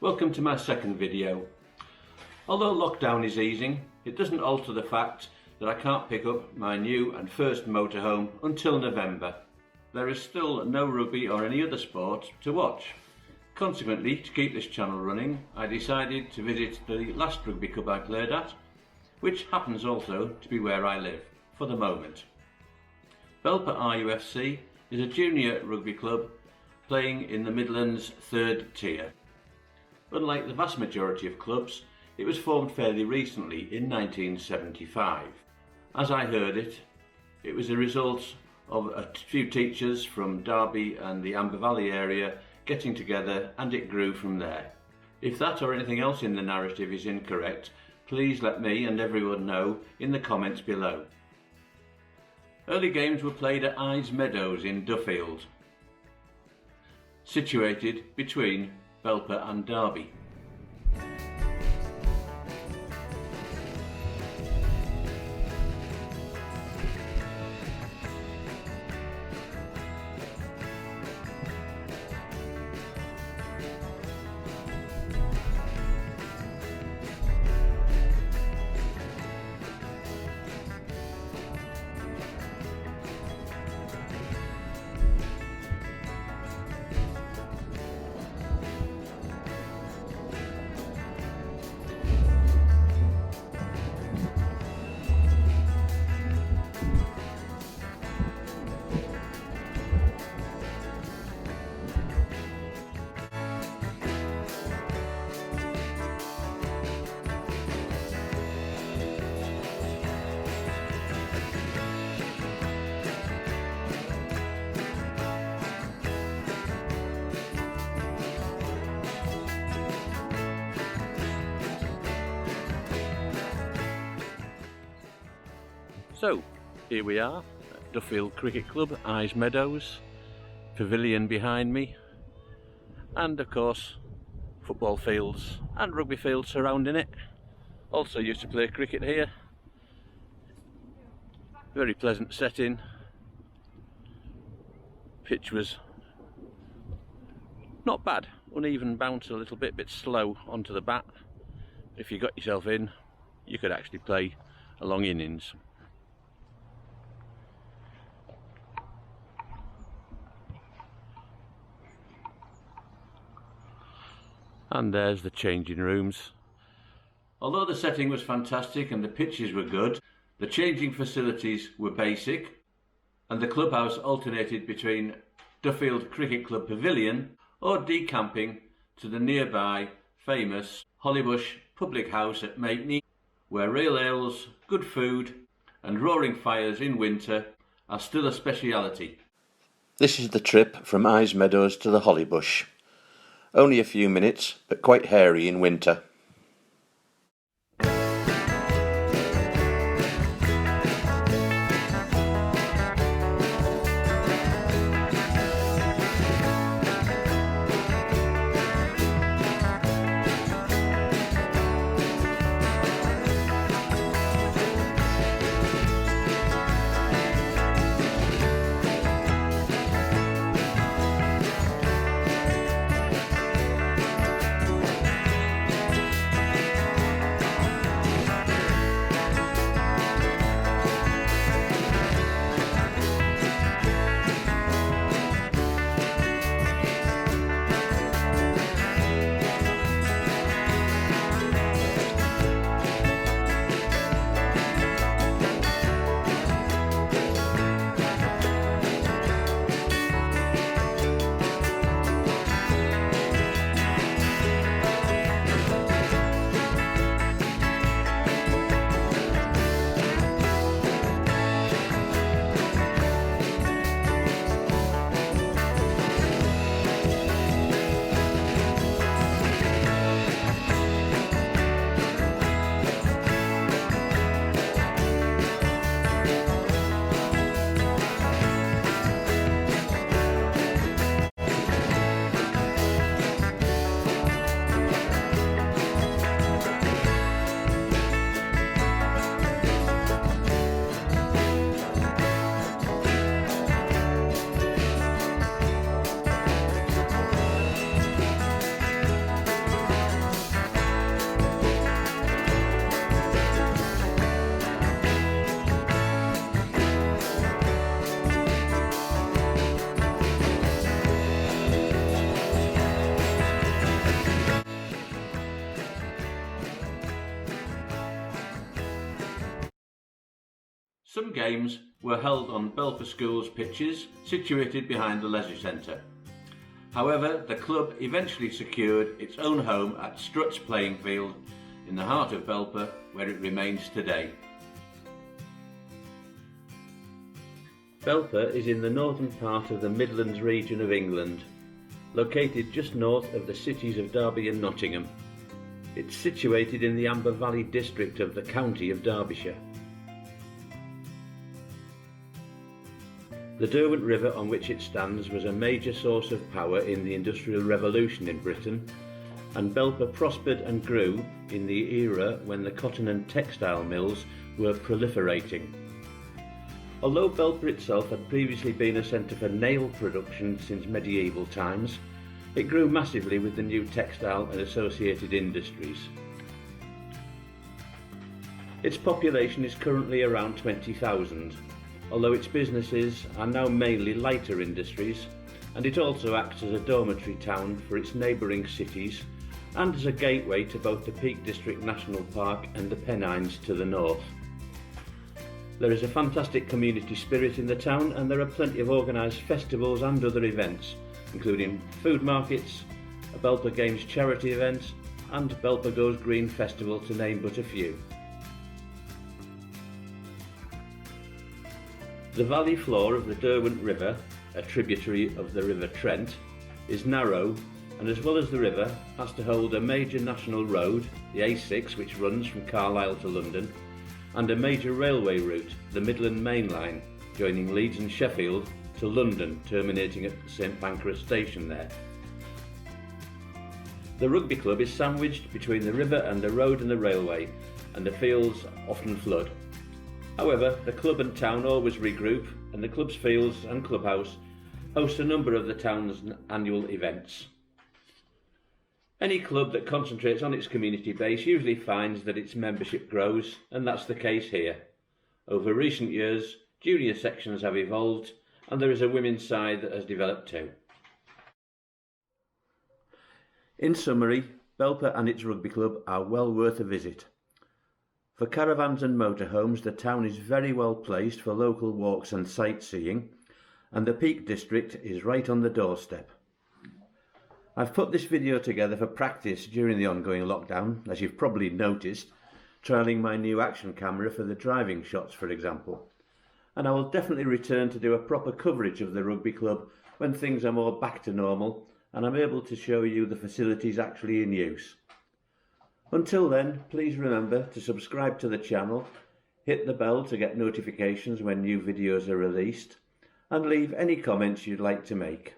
Welcome to my second video. Although lockdown is easing, it doesn't alter the fact that I can't pick up my new and first motorhome until November. There is still no rugby or any other sport to watch. Consequently, to keep this channel running, I decided to visit the last rugby club I played at, which happens also to be where I live, for the moment. Belper RUFC is a junior rugby club playing in the Midlands 3rd tier. Unlike the vast majority of clubs, it was formed fairly recently in 1975. As I heard it, it was a result of a few teachers from Derby and the Amber Valley area getting together, and it grew from there. If that or anything else in the narrative is incorrect, please let me and everyone know in the comments below. Early games were played at Eyes Meadows in Duffield, situated between Belper and Derby. So, here we are at Duffield Cricket Club, Eyes Meadows, pavilion behind me, and of course football fields and rugby fields surrounding it. Also used to play cricket here. Very pleasant setting. Pitch was not bad, uneven bounce a little bit slow onto the bat. If you got yourself in, you could actually play a long innings. And there's the changing rooms. Although the setting was fantastic and the pitches were good, the changing facilities were basic, and the clubhouse alternated between Duffield Cricket Club Pavilion or decamping to the nearby famous Hollybush Public House at Makeney, where real ales, good food and roaring fires in winter are still a speciality. This is the trip from Eyes Meadows to the Hollybush. Only a few minutes, but quite hairy in winter. Some games were held on Belper School's pitches situated behind the leisure centre. However, the club eventually secured its own home at Strutt's playing field in the heart of Belper, where it remains today. Belper is in the northern part of the Midlands region of England, located just north of the cities of Derby and Nottingham. It's situated in the Amber Valley district of the county of Derbyshire. The Derwent River on which it stands was a major source of power in the Industrial Revolution in Britain, and Belper prospered and grew in the era when the cotton and textile mills were proliferating. Although Belper itself had previously been a centre for nail production since medieval times, it grew massively with the new textile and associated industries. Its population is currently around 20,000. Although its businesses are now mainly lighter industries, and it also acts as a dormitory town for its neighbouring cities and as a gateway to both the Peak District National Park and the Pennines to the north. There is a fantastic community spirit in the town, and there are plenty of organised festivals and other events, including food markets, a Belper Games charity event and Belper Goes Green Festival, to name but a few. The valley floor of the Derwent River, a tributary of the River Trent, is narrow, and as well as the river, has to hold a major national road, the A6, which runs from Carlisle to London, and a major railway route, the Midland Main Line, joining Leeds and Sheffield to London, terminating at St Pancras station there. The rugby club is sandwiched between the river and the road and the railway, and the fields often flood. However, the club and town always regroup, and the club's fields and clubhouse host a number of the town's annual events. Any club that concentrates on its community base usually finds that its membership grows, and that's the case here. Over recent years, junior sections have evolved, and there is a women's side that has developed too. In summary, Belper and its rugby club are well worth a visit. For caravans and motorhomes, the town is very well placed for local walks and sightseeing, and the Peak District is right on the doorstep. I've put this video together for practice during the ongoing lockdown, as you've probably noticed, trialling my new action camera for the driving shots, for example. And I will definitely return to do a proper coverage of the rugby club when things are more back to normal and I'm able to show you the facilities actually in use. Until then, please remember to subscribe to the channel, hit the bell to get notifications when new videos are released, and leave any comments you'd like to make.